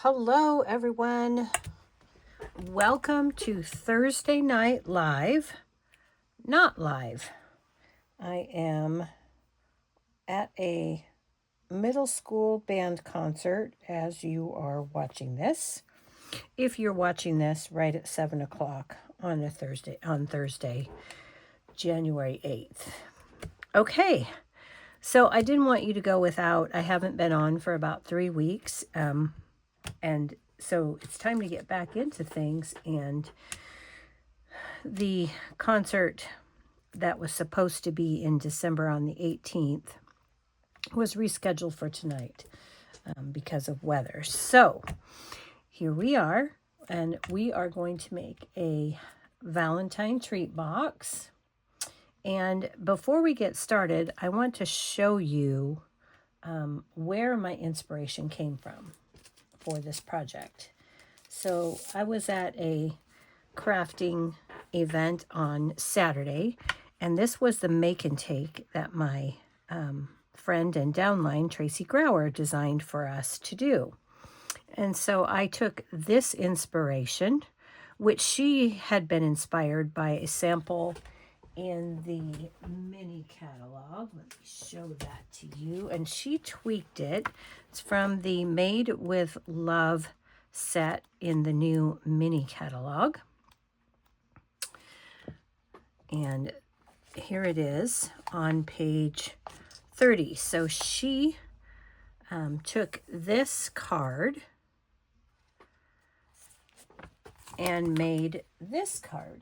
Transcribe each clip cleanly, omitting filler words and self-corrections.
Hello, everyone. Welcome to Thursday Night Live. Not live. I am at a middle school band concert as you are watching this. If you're watching this right at 7 o'clock on Thursday, January 8th. Okay. So I didn't want you to go without. I haven't been on for about 3 weeks. And so it's time to get back into things. And the concert that was supposed to be in December on the 18th was rescheduled for tonight because of weather. So here we are, and we are going to make a Valentine treat box. And before we get started, I want to show you where my inspiration came from for this project. So I was at a crafting event on Saturday, and this was the make and take that my friend and downline Tracy Grauer designed for us to do. And so I took this inspiration, which she had been inspired by a sample in the mini catalog. Let me show that to you. And she tweaked it. It's from the Made with Love set in the new mini catalog. And here it is on page 30. So she took this card and made this card.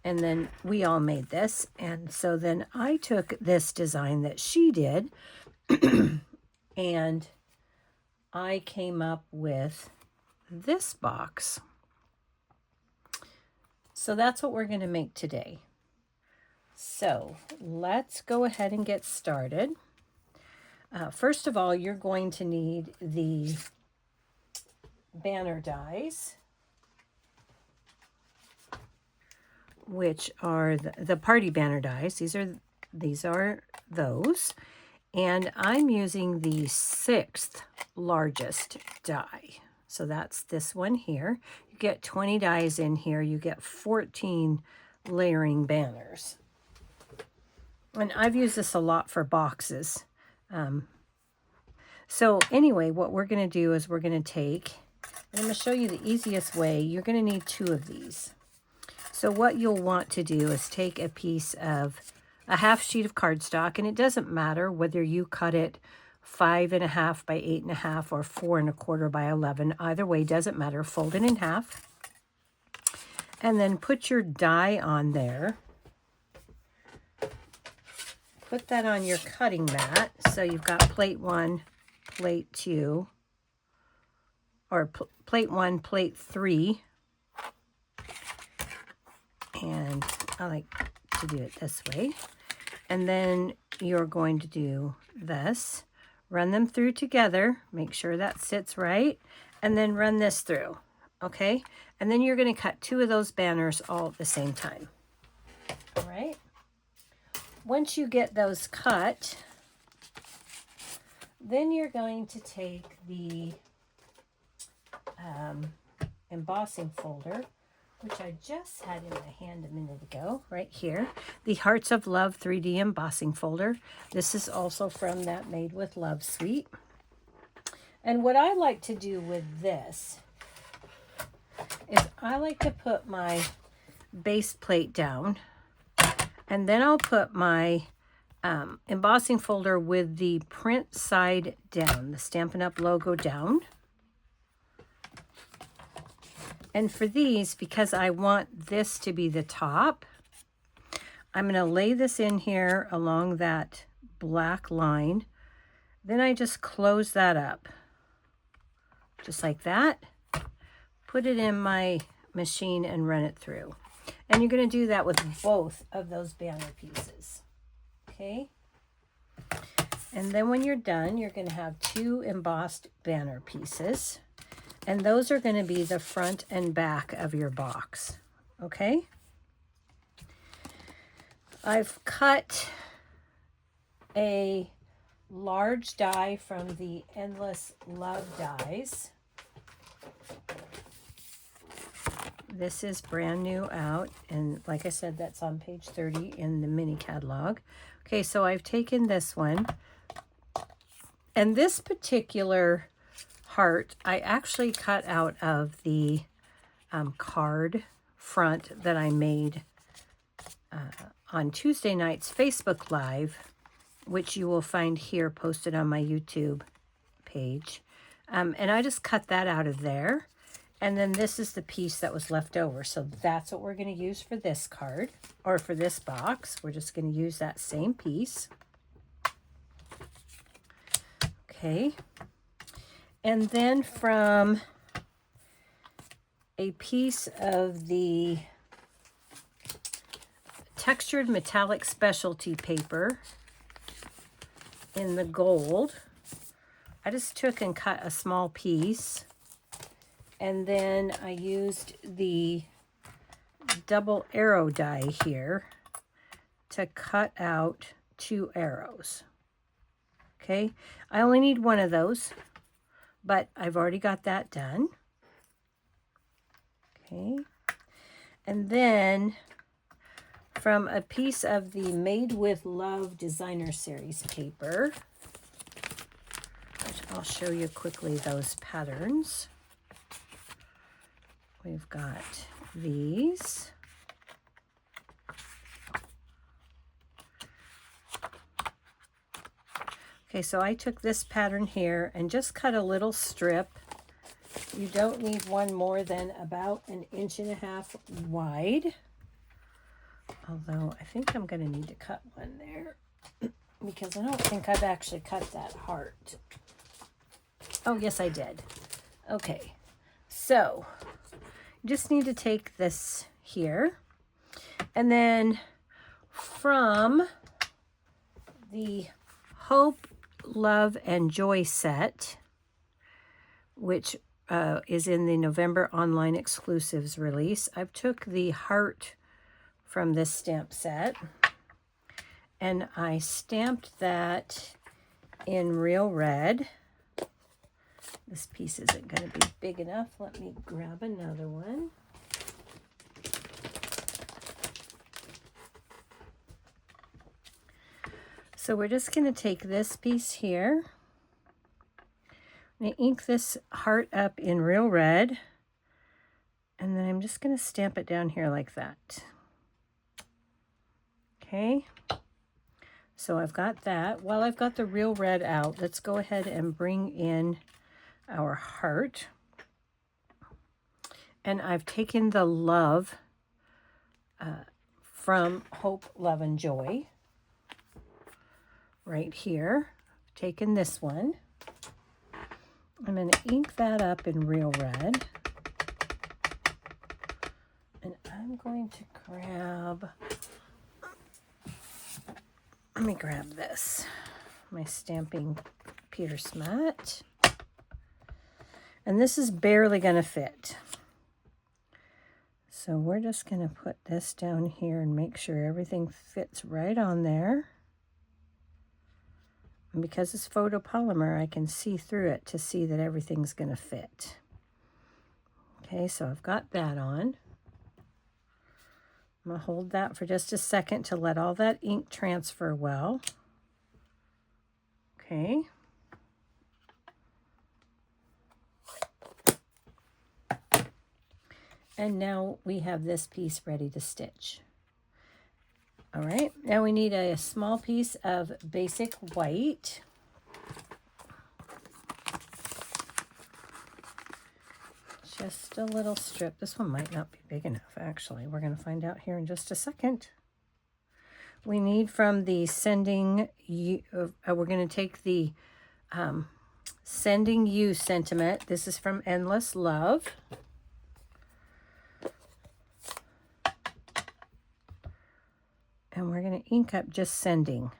And then we all made this. And so then I took this design that she did and I came up with this box. So that's what we're going to make today. So let's go ahead and get started. First of all, you're going to need the banner dies, which are the party banner dies. These are those. And I'm using the 6th largest die. So that's this one here. You get 20 dies in here. You get 14 layering banners. And I've used this a lot for boxes. So anyway, what we're going to do is we're going to take, and I'm going to show you the easiest way. You're going to need 2 of these. So what you'll want to do is take a piece of a half sheet of cardstock, and it doesn't matter whether you cut it 5.5 by 8.5 or 4.25 by 11. Either way, doesn't matter. Fold it in half. And then put your die on there. Put that on your cutting mat. So you've got plate 1, plate 2, or plate 1, plate 3. And I like to do it this way. And then you're going to do this. Run them through together. Make sure that sits right. And then run this through. Okay? And then you're going to cut 2 of those banners all at the same time. All right? Once you get those cut, then you're going to take the embossing folder, which I just had in my hand a minute ago, right here. The Hearts of Love 3D embossing folder. This is also from that Made with Love suite. And what I like to do with this is I like to put my base plate down, and then I'll put my embossing folder with the print side down, the Stampin' Up! Logo down. And for these, because I want this to be the top, I'm going to lay this in here along that black line. Then I just close that up, just like that. Put it in my machine and run it through. And you're going to do that with both of those banner pieces. Okay? And then when you're done, you're going to have 2 embossed banner pieces. And those are going to be the front and back of your box. Okay? I've cut a large die from the Endless Love dies. This is brand new out, and like I said, that's on page 30 in the mini catalog. Okay, so I've taken this one, and this particular heart I actually cut out of the card front that I made on Tuesday night's Facebook Live, which you will find here posted on my YouTube page. And I just cut that out of there. And then this is the piece that was left over. So that's what we're going to use for this card, or for this box. We're just going to use that same piece. Okay. And then from a piece of the textured metallic specialty paper in the gold, I just took and cut a small piece, and then I used the double arrow die here to cut out 2 arrows. Okay, I only need one of those, but I've already got that done. Okay, and then from a piece of the Made with Love Designer Series paper, which I'll show you quickly those patterns. We've got these. Okay, so I took this pattern here and just cut a little strip. You don't need one more than about 1.5 inches wide. Although I think I'm going to need to cut one there because I don't think I've actually cut that heart. Oh, yes, I did. Okay, so you just need to take this here, and then from the Hope, Love, and Joy set, which is in the November online exclusives release, I've took the heart from this stamp set, and I stamped that in real red. This piece isn't going to be big enough. Let me grab another one. So we're just going to take this piece here. I'm going to ink this heart up in real red, and then I'm just going to stamp it down here like that. Okay, so I've got that. While I've got the real red out, let's go ahead and bring in our heart. And I've taken the love from Hope, Love, and Joy right here. Taken this one. I'm going to ink that up in real red. And I'm going to grab... Let me grab this, my stamping Peter Smut. And this is barely going to fit. So we're just going to put this down here and make sure everything fits right on there. And because it's photopolymer, I can see through it to see that everything's going to fit. Okay, so I've got that on. I'm going to hold that for just a second to let all that ink transfer well. Okay. And now we have this piece ready to stitch. All right, now we need a small piece of basic white. Just a little strip. This one might not be big enough, actually. We're going to find out here in just a second. We need from the Sending You, we're going to take the Sending You sentiment. This is from Endless Love. And we're going to ink up just sending.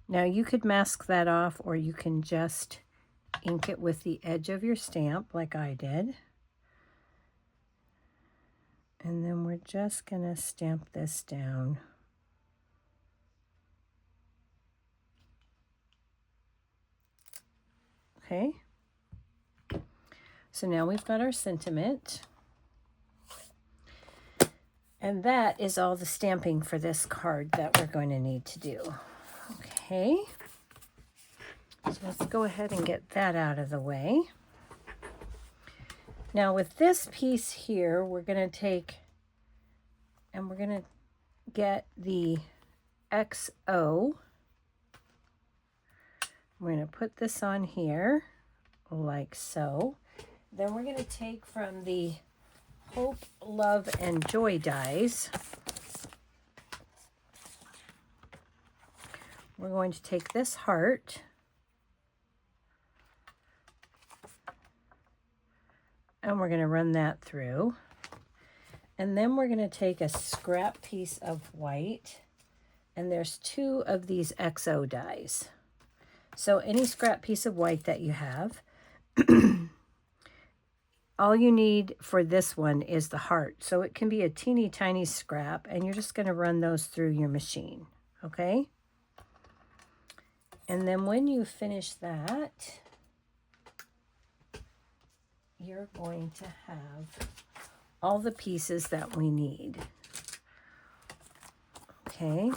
Now you could mask that off, or you can just ink it with the edge of your stamp like I did. And then we're just going to stamp this down. Okay. So now we've got our sentiment. And that is all the stamping for this card that we're going to need to do. Okay. So let's go ahead and get that out of the way. Now with this piece here, we're going to take and we're going to get the XO. We're going to put this on here like so. Then we're going to take from the Hope, Love, and Joy dies. We're going to take this heart and we're going to run that through. And then we're going to take a scrap piece of white, and there's 2 of these XO dies. So any scrap piece of white that you have, all you need for this one is the heart. So it can be a teeny tiny scrap, and you're just going to run those through your machine, okay? And then when you finish that, you're going to have all the pieces that we need. Okay.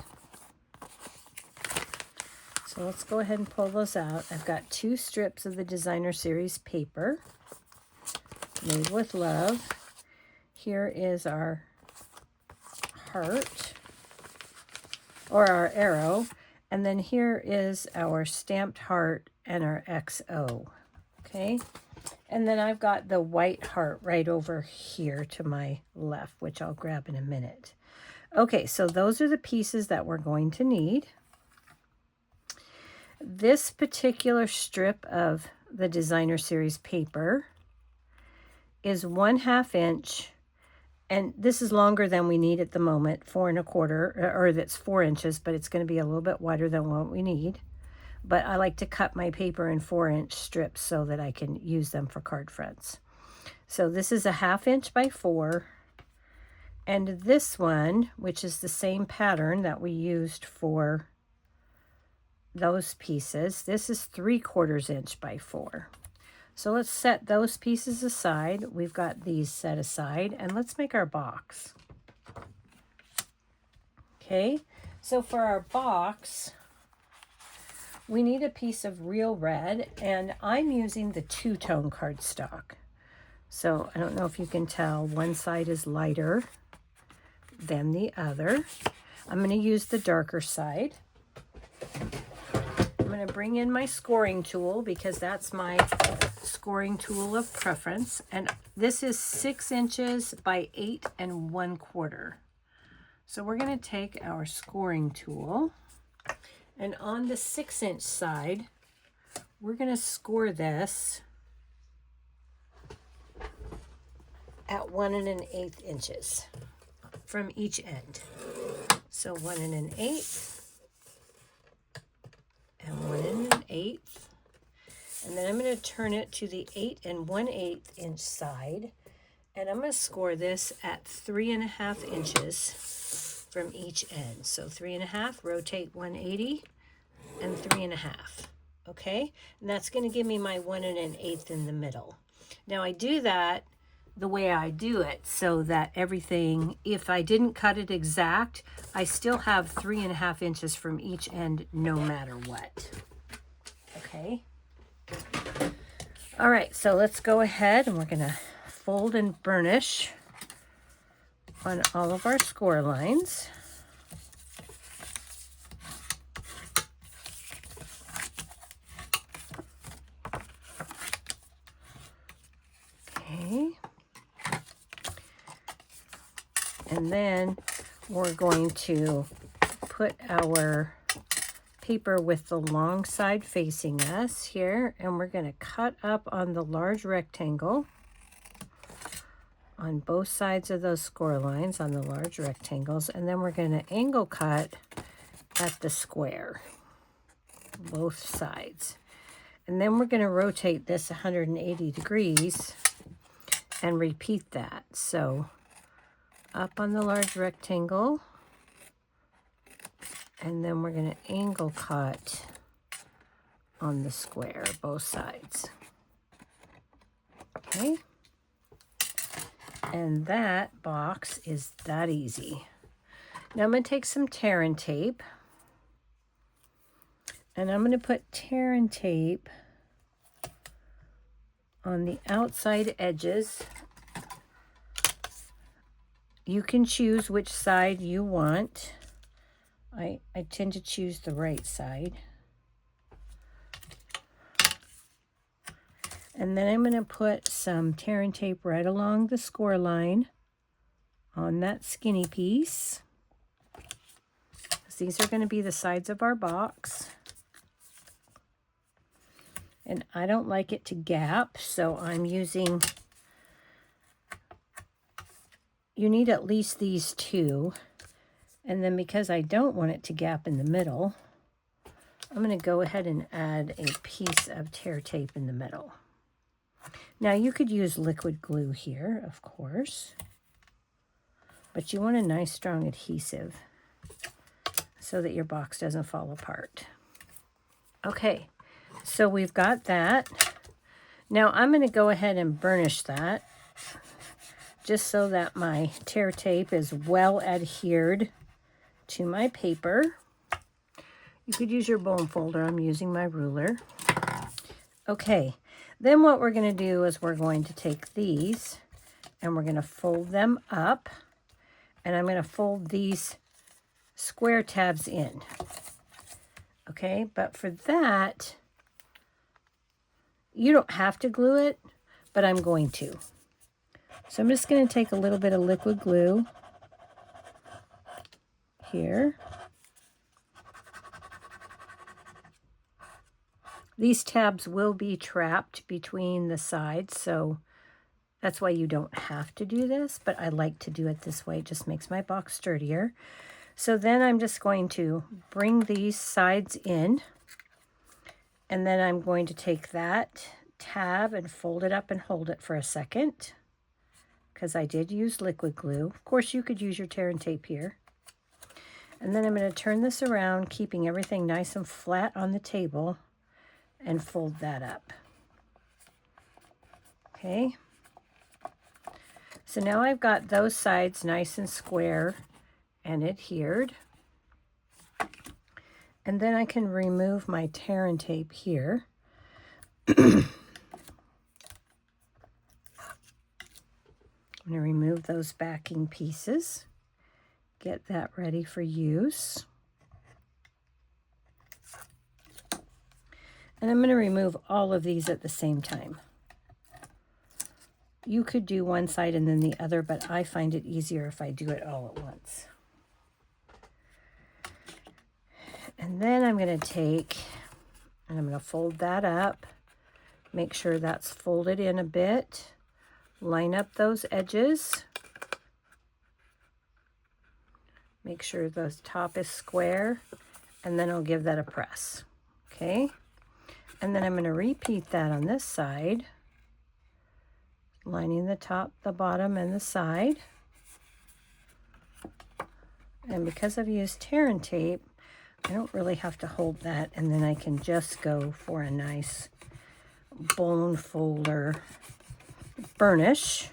So let's go ahead and pull those out. I've got 2 strips of the Designer Series paper, Made with Love. Here is our heart, or our arrow. And then here is our stamped heart and our XO. Okay. And then I've got the white heart right over here to my left, which I'll grab in a minute. Okay, so those are the pieces that we're going to need. This particular strip of the Designer Series paper is 1/2 inch, and this is longer than we need at the moment, 4 1/4, or that's 4 inches, but it's going to be a little bit wider than what we need. But I like to cut my paper in 4-inch strips so that I can use them for card fronts. So this is a 1/2 inch by 4. And this one, which is the same pattern that we used for those pieces, this is 3/4 inch by 4. So let's set those pieces aside. We've got these set aside, and let's make our box. Okay, so for our box, we need a piece of real red, and I'm using the 2-tone cardstock. So I don't know if you can tell, one side is lighter than the other. I'm going to use the darker side. I'm going to bring in my scoring tool because that's my scoring tool of preference. And this is 6 inches by 8 1/4. So we're going to take our scoring tool, and on the 6-inch side, we're going to score this at 1 1/8 inches from each end. So 1 1/8 and 1 1/8. And then I'm going to turn it to the 8 1/8 inch side, and I'm going to score this at 3 1/2 inches from each end. So 3 1/2, rotate 180, and 3 1/2. Okay, and that's going to give me my 1 1/8 in the middle. Now I do that the way I do it so that everything, if I didn't cut it exact, I still have 3 1/2 inches from each end no matter what. Okay. All right, so let's go ahead and we're going to fold and burnish on all of our score lines. Okay. And then we're going to put our paper with the long side facing us here, and we're going to cut up on the large rectangle on both sides of those score lines on the large rectangles, and then we're going to angle cut at the square, both sides. And then we're going to rotate this 180 degrees and repeat that. So up on the large rectangle, and then we're going to angle cut on the square, both sides. Okay. And that box is that easy. Now I'm going to take some tear and tape. And I'm going to put tear and tape on the outside edges. You can choose which side you want. I tend to choose the right side. And then I'm going to put some tear and tape right along the score line on that skinny piece. These are going to be the sides of our box. And I don't like it to gap, so I'm using, you need at least these two. And then because I don't want it to gap in the middle, I'm going to go ahead and add a piece of tear tape in the middle. Now you could use liquid glue here, of course, but you want a nice strong adhesive so that your box doesn't fall apart. Okay, so we've got that. Now I'm going to go ahead and burnish that just so that my tear tape is well adhered to my paper. You could use your bone folder. I'm using my ruler. Okay, then what we're going to do is we're going to take these and we're going to fold them up, and I'm going to fold these square tabs in. Okay, but for that, you don't have to glue it, but I'm going to. So I'm just going to take a little bit of liquid glue here. These tabs will be trapped between the sides, so that's why you don't have to do this, but I like to do it this way. It just makes my box sturdier. So then I'm just going to bring these sides in, and then I'm going to take that tab and fold it up and hold it for a second, because I did use liquid glue. Of course, you could use your tear and tape here. And then I'm going to turn this around, keeping everything nice and flat on the table, and fold that up. Okay. So now I've got those sides nice and square and adhered. And then I can remove my tear and tape here. I'm going to remove those backing pieces. Get that ready for use. And I'm going to remove all of these at the same time. You could do one side and then the other, but I find it easier if I do it all at once. And then I'm going to take, and I'm going to fold that up. Make sure that's folded in a bit. Line up those edges. Make sure the top is square, and then I'll give that a press. Okay? And then I'm going to repeat that on this side, lining the top, the bottom, and the side. And because I've used tear and tape, I don't really have to hold that, and then I can just go for a nice bone folder burnish.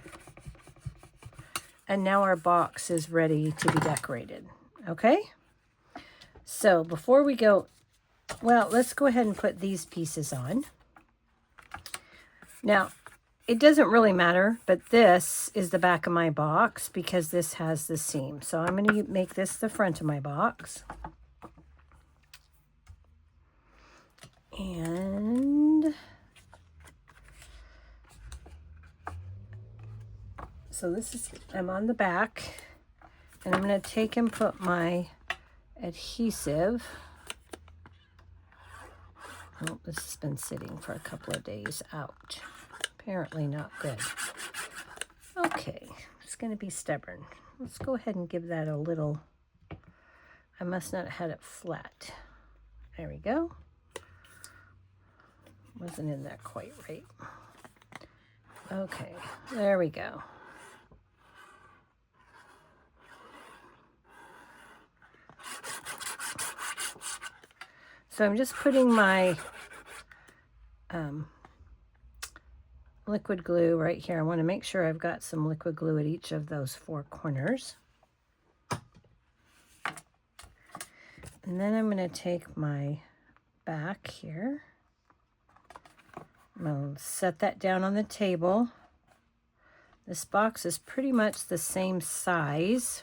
And now our box is ready to be decorated. Okay? So before we go, well, let's go ahead and put these pieces on. Now, it doesn't really matter, but this is the back of my box because this has the seam. So I'm going to make this the front of my box. And so this is, I'm on the back, and I'm going to take and put my adhesive. Oh, this has been sitting for a couple of days out. Apparently not good. Okay, it's going to be stubborn. Let's go ahead and give that a little, I must not have had it flat. There we go. Wasn't in there quite right. Okay, there we go. So I'm just putting my liquid glue right here. I want to make sure I've got some liquid glue at each of those 4 corners. And then I'm going to take my back here. I'm going to set that down on the table. This box is pretty much the same size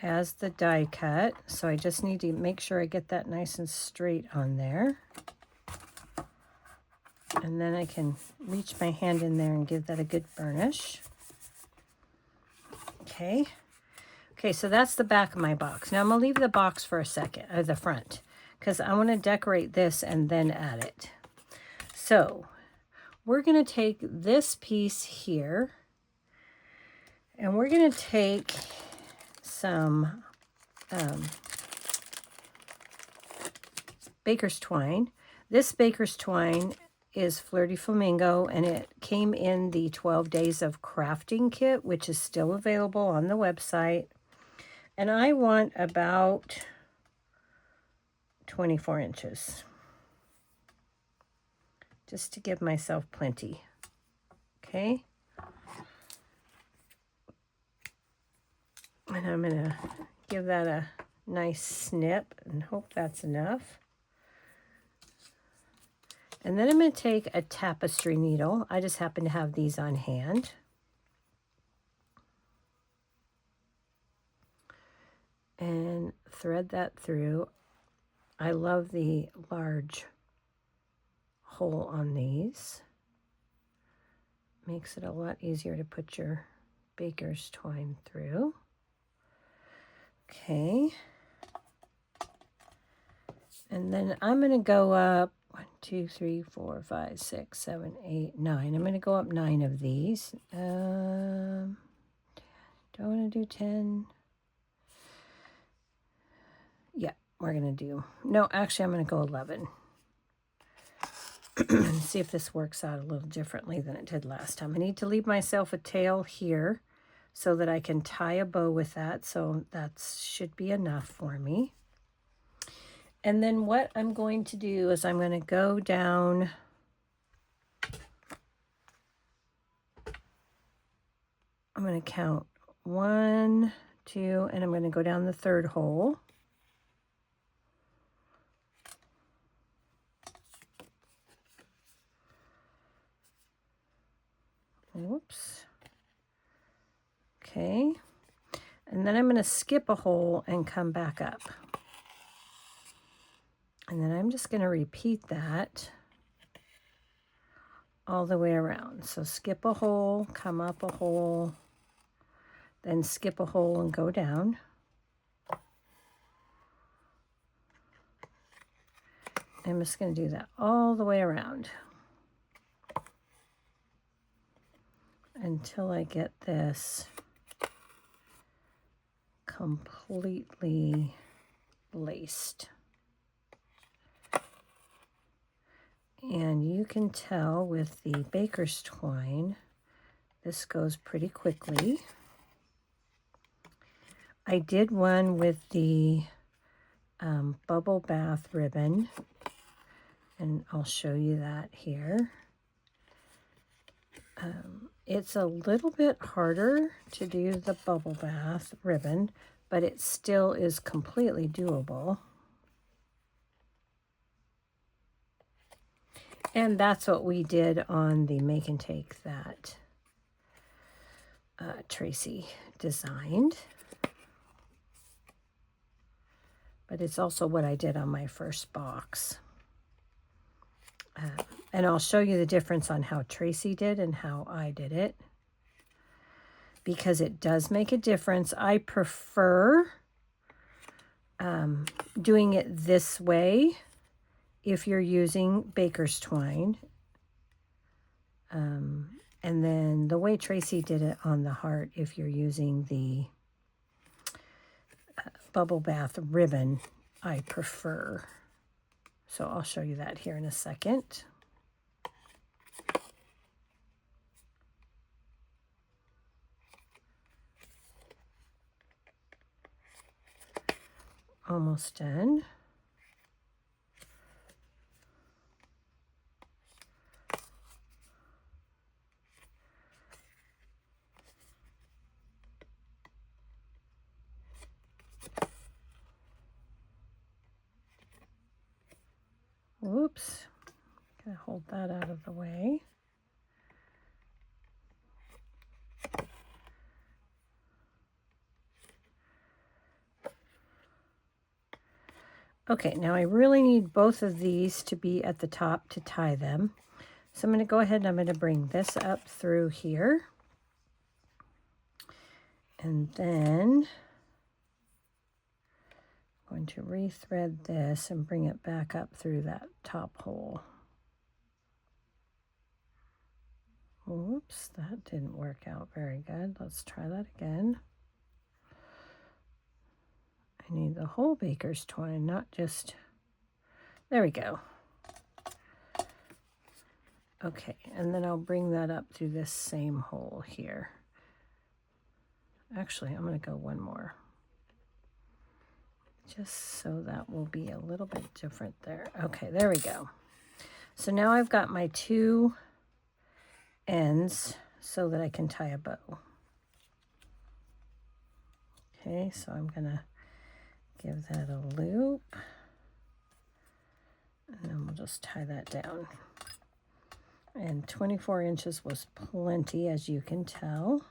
as the die cut, so I just need to make sure I get that nice and straight on there. And then I can reach my hand in there and give that a good burnish. Okay. Okay, so that's the back of my box. Now I'm going to leave the box for a second, or the front, because I want to decorate this and then add it. So we're going to take this piece here, and we're going to take some baker's twine. This baker's twine is Flirty Flamingo, and it came in the 12 Days of Crafting kit, which is still available on the website. And I want about 24 inches, just to give myself plenty. Okay. And I'm going to give that a nice snip and hope that's enough. And then I'm going to take a tapestry needle. I just happen to have these on hand. And thread that through. I love the large hole on these. Makes it a lot easier to put your baker's twine through. Okay. And then I'm going to go up 1, 2, 3, 4, 5, 6, 7, 8, 9. I'm going to go up 9 of these. Do I want to do 10? Yeah, we're going to do... No, actually, I'm going to go 11. See if this works out a little differently than it did last time. I need to leave myself a tail here so that I can tie a bow with that. So that should be enough for me. And then what I'm going to do is I'm going to go down I'm going to count 1, 2, and I'm going to go down the 3rd hole. Whoops. Okay. And then I'm going to skip a hole and come back up. And then I'm just going to repeat that all the way around. So skip a hole, come up a hole, then skip a hole and go down. I'm just going to do that all the way around until I get this completely laced. And you can tell with the baker's twine, this goes pretty quickly. I did one with the bubble bath ribbon, and I'll show you that here. It's a little bit harder to do the bubble bath ribbon, but it still is completely doable. And that's what we did on the make and take that Tracy designed. But it's also what I did on my first box. And I'll show you the difference on how Tracy did and how I did it, because it does make a difference. I prefer doing it this way if you're using baker's twine. And then the way Tracy did it on the heart, if you're using the bubble bath ribbon, I prefer. So I'll show you that here in a second. Almost done. Oops. Gonna hold that out of the way. Okay, now I really need both of these to be at the top to tie them. So I'm going to go ahead and I'm going to bring this up through here. And then I'm going to rethread this and bring it back up through that top hole. Oops, that didn't work out very good. Let's try that again. I need the whole baker's twine, not just, there we go. Okay, and then I'll bring that up through this same hole here. Actually, I'm going to go one more. Just so that will be a little bit different there. Okay, there we go. So now I've got my two ends so that I can tie a bow. Okay, so I'm going to give that a loop. And then we'll just tie that down. And 24 inches was plenty, as you can tell.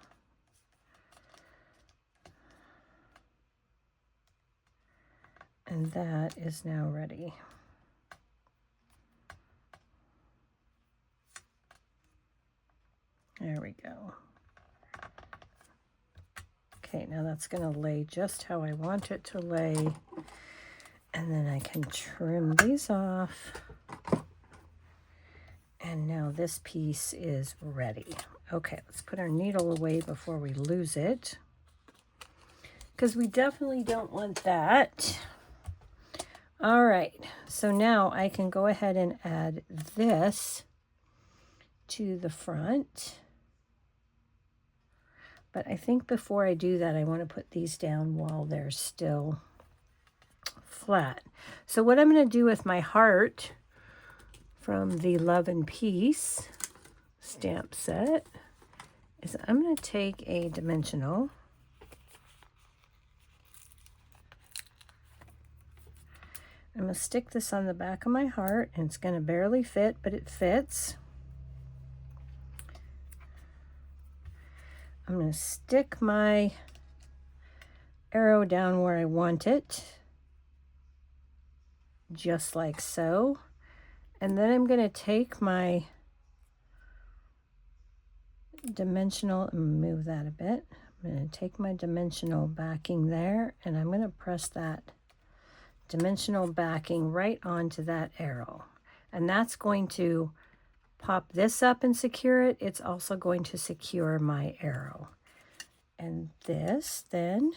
And that is now ready. There we go. Okay, now that's going to lay just how I want it to lay. And then I can trim these off. And now this piece is ready. Okay, let's put our needle away before we lose it, because we definitely don't want that. All right, so now I can go ahead and add this to the front. But I think before I do that, I want to put these down while they're still flat. So what I'm going to do with my heart from the Love and Peace stamp set is I'm going to take a dimensional. I'm going to stick this on the back of my heart, and it's going to barely fit, but it fits. I'm going to stick my arrow down where I want it, just like so. And then I'm going to take my dimensional and move that a bit. I'm going to take my dimensional backing there, and I'm going to press that dimensional backing right onto that arrow. And that's going to pop this up and secure it. It's also going to secure my arrow. And this then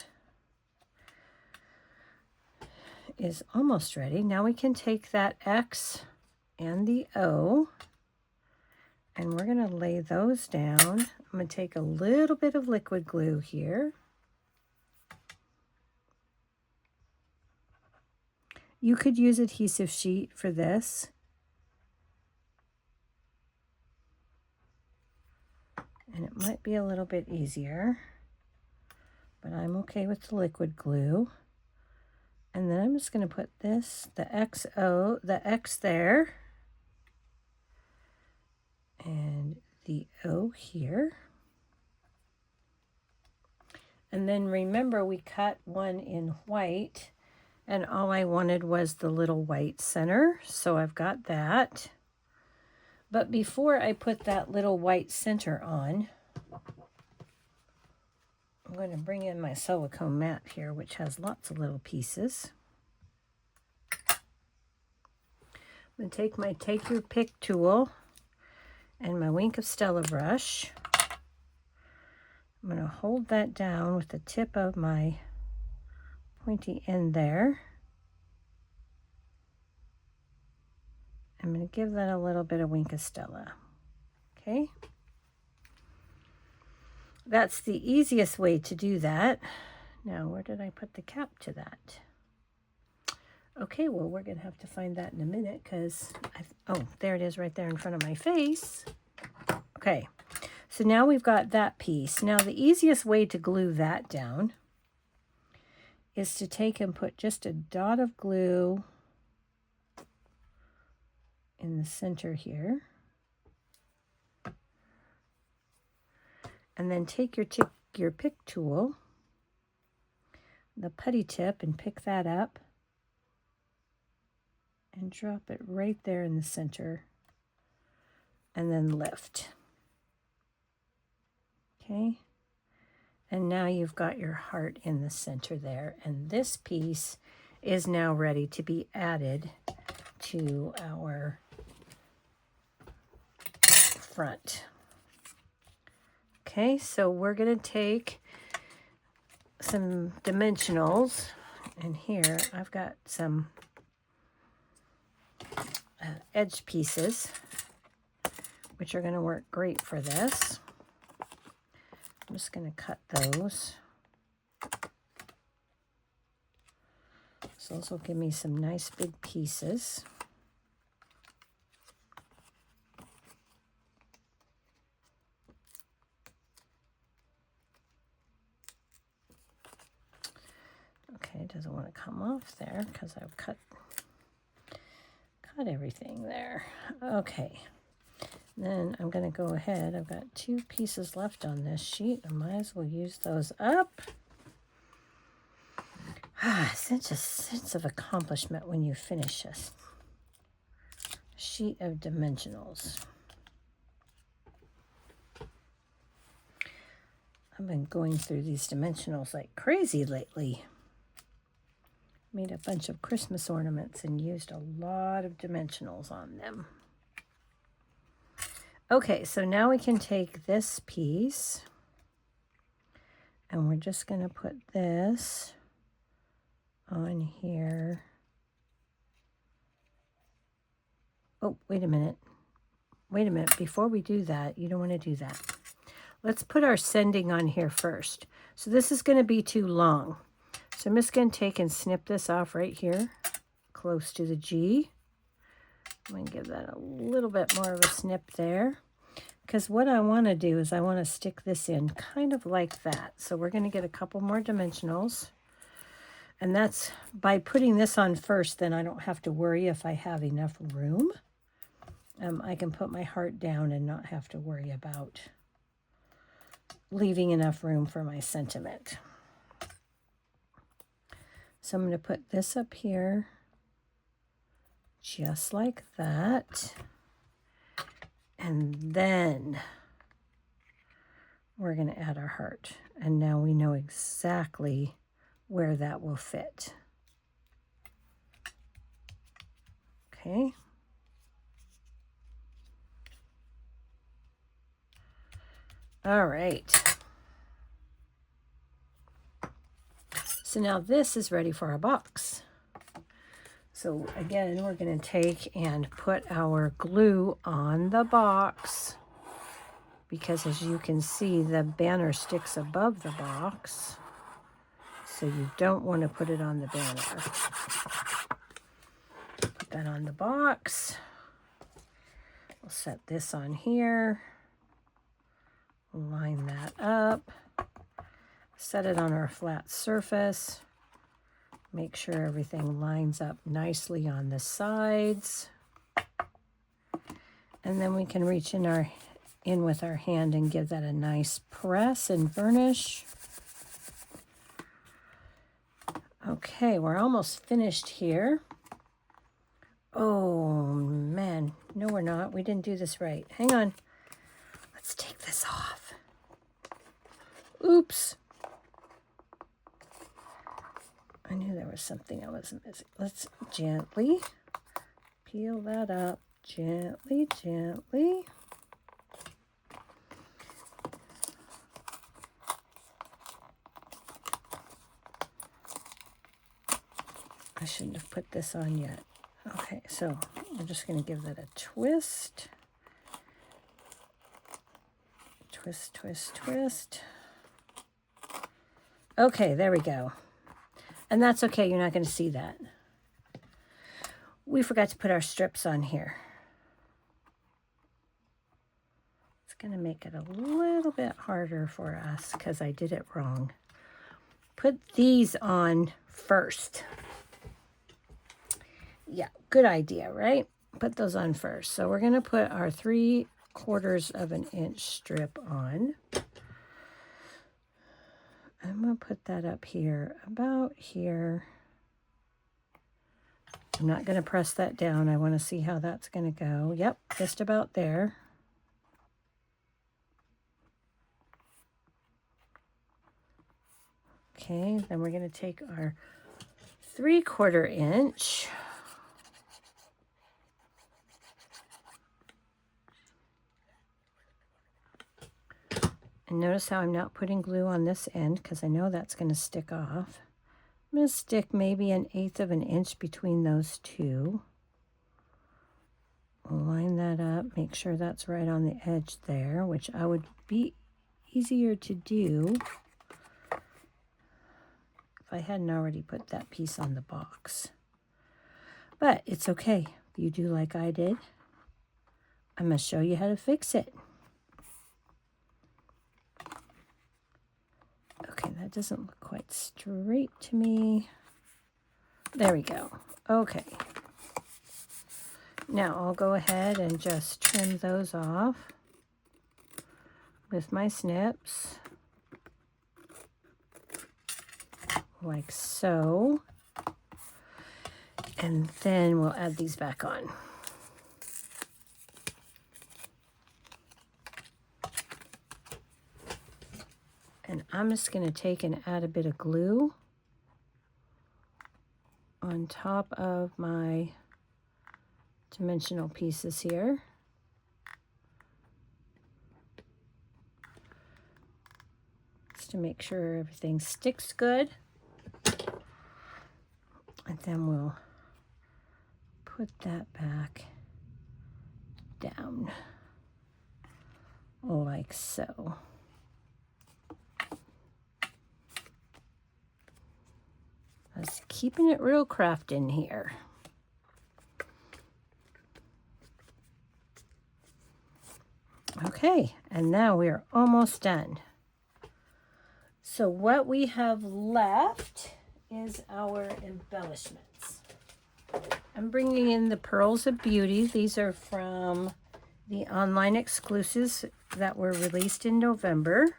is almost ready. Now we can take that X and the O, and we're going to lay those down. I'm going to take a little bit of liquid glue here. You could use adhesive sheet for this. And it might be a little bit easier, but I'm okay with the liquid glue. And then I'm just going to put this, the X there, and the O here. And then remember, we cut one in white, and all I wanted was the little white center, so I've got that. But before I put that little white center on, I'm going to bring in my silicone mat here, which has lots of little pieces. I'm going to take my Take Your Pick tool and my Wink of Stella brush. I'm going to hold that down with the tip of my pointy end there. I'm going to give that a little bit of Wink of Stella. Okay. That's the easiest way to do that. Now, where did I put the cap to that? Okay, well, we're going to have to find that in a minute because, oh, there it is right there in front of my face. Okay, so now we've got that piece. Now, the easiest way to glue that down is to take and put just a dot of glue in the center here. And then take your pick tool, the putty tip, and pick that up and drop it right there in the center, and then lift. Okay, and now you've got your heart in the center there, and this piece is now ready to be added to our front. Okay, so we're going to take some dimensionals, and here I've got some edge pieces, which are going to work great for this. I'm just going to cut those. So those will give me some nice big pieces. Okay, it doesn't want to come off there because I've cut everything there. Okay, then I'm going to go ahead. I've got 2 pieces left on this sheet. I might as well use those up. Such a sense of accomplishment when you finish a sheet of dimensionals. I've been going through these dimensionals like crazy lately. Made a bunch of Christmas ornaments and used a lot of dimensionals on them. Okay, so now we can take this piece and we're just going to put this on here. Oh, wait a minute. Wait a minute. Before we do that, you don't want to do that. Let's put our sending on here first. So this is going to be too long. So I'm just going to take and snip this off right here, close to the G. I'm going to give that a little bit more of a snip there, because what I want to do is I want to stick this in kind of like that. So we're going to get a couple more dimensionals. And that's by putting this on first, then I don't have to worry if I have enough room. I can put my heart down and not have to worry about leaving enough room for my sentiment. So I'm going to put this up here, just like that. And then we're going to add our heart. And now we know exactly where that will fit. Okay. All right. So now this is ready for our box. So again, we're going to take and put our glue on the box, because as you can see, the banner sticks above the box. So you don't want to put it on the banner. Put that on the box. We'll set this on here. Line that up. Set it on our flat surface. Make sure everything lines up nicely on the sides. And then we can reach in with our hand and give that a nice press and burnish. Okay, we're almost finished here. Oh, man. No, we're not. We didn't do this right. Hang on. Let's take this off. Oops. I knew there was something I was missing. Let's gently peel that up. Gently, gently. I shouldn't have put this on yet. Okay, so I'm just going to give that a twist. Twist, twist, twist. Okay, there we go. And that's okay, you're not going to see that. We forgot to put our strips on here. It's going to make it a little bit harder for us because I did it wrong. Put these on first. Yeah, good idea, right? put those on first. So we're going to put our 3/4 of an inch strip on. I'm going to put that up here, about here. I'm not going to press that down. I want to see how that's going to go. Yep, just about there. Okay, then we're going to take our 3/4 inch. And notice how I'm not putting glue on this end because I know that's going to stick off. I'm going to stick maybe 1/8 of an inch between those two. We'll line that up, make sure that's right on the edge there, which I would be easier to do if I hadn't already put that piece on the box. But it's okay. If you do like I did, I'm going to show you how to fix it. Okay, that doesn't look quite straight to me. There we go. Okay. Now I'll go ahead and just trim those off with my snips, like so. And then we'll add these back on. And I'm just going to take and add a bit of glue on top of my dimensional pieces here. Just to make sure everything sticks good. And then we'll put that back down like so. Just keeping it real craft in here. Okay, and now we are almost done. So what we have left is our embellishments. I'm bringing in the Pearls of Beauty. These are from the online exclusives that were released in November.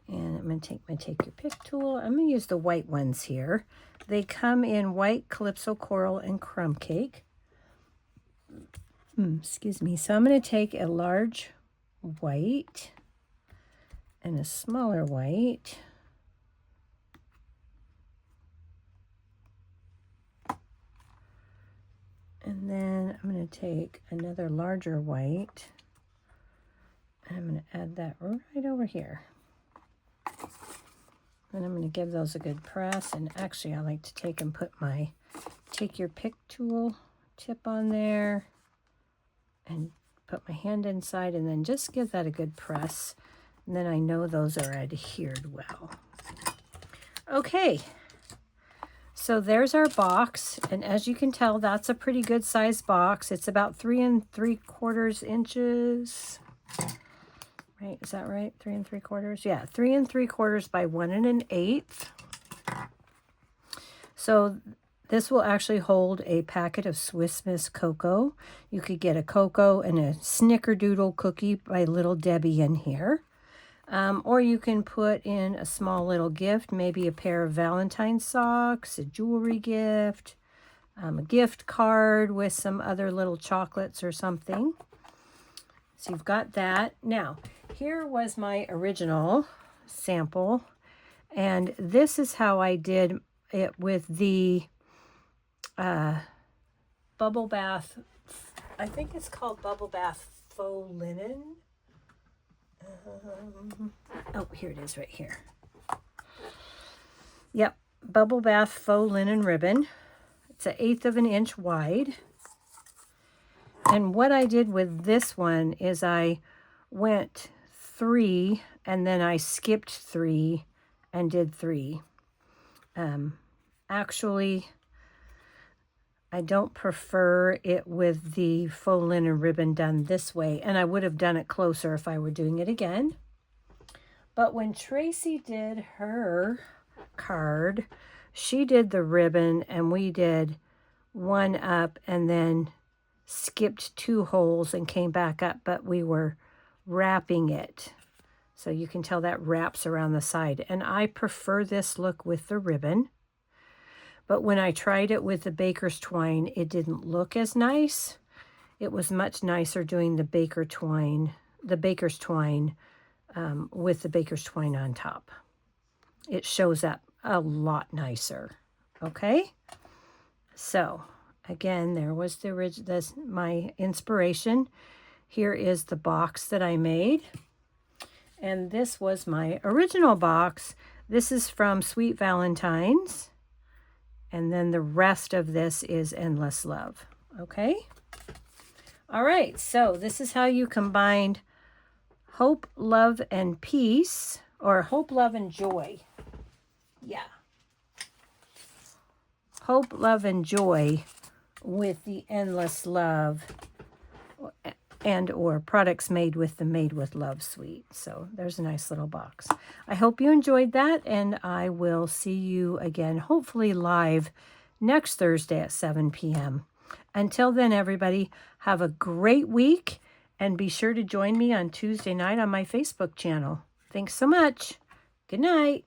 And I'm going to take my Take Your Pick tool. I'm going to use the white ones here. They come in white, Calypso Coral, and Crumb Cake. Excuse me. So I'm going to take a large white and a smaller white. And then I'm going to take another larger white. And I'm going to add that right over here. And I'm going to give those a good press. And actually, I like to take and put my Take Your Pick tool tip on there and put my hand inside and then just give that a good press. And then I know those are adhered well. Okay, so there's our box. And as you can tell, that's a pretty good size box. It's about 3 3/4 inches. Right, is that right? 3 3/4? Yeah, 3 3/4 by 1 1/8. So this will actually hold a packet of Swiss Miss cocoa. You could get a cocoa and a snickerdoodle cookie by Little Debbie in here. Or you can put in a small little gift, maybe a pair of Valentine socks, a jewelry gift, a gift card with some other little chocolates or something. So you've got that. Now, here was my original sample, and this is how I did it with the Bubble Bath. I think it's called Bubble Bath Faux Linen. Oh, here it is right here. Yep, Bubble Bath Faux Linen Ribbon. It's 1/8 of an inch wide. And what I did with this one is I went 3 and then I skipped 3 and did 3. Actually, I don't prefer it with the faux linen ribbon done this way, and I would have done it closer if I were doing it again. But when Tracy did her card, she did the ribbon and we did one up and then skipped 2 holes and came back up, but we were wrapping it. So you can tell that wraps around the side. And I prefer this look with the ribbon. But when I tried it with the baker's twine, it didn't look as nice. It was much nicer doing the baker's twine with the baker's twine on top. It shows up a lot nicer. Okay? So, again, there was my inspiration. Here is the box that I made. And this was my original box. This is from Sweet Valentine's. And then the rest of this is Endless Love. Okay? All right, so this is how you combined Hope, Love, and Peace, or Hope, Love, and Joy. Yeah. Hope, Love, and Joy with the Endless Love and or products made with the Made with Love suite. So there's a nice little box. I hope you enjoyed that, and I will see you again, hopefully live next Thursday at 7 p.m. Until then, everybody, have a great week, and be sure to join me on Tuesday night on my Facebook channel. Thanks so much. Good night.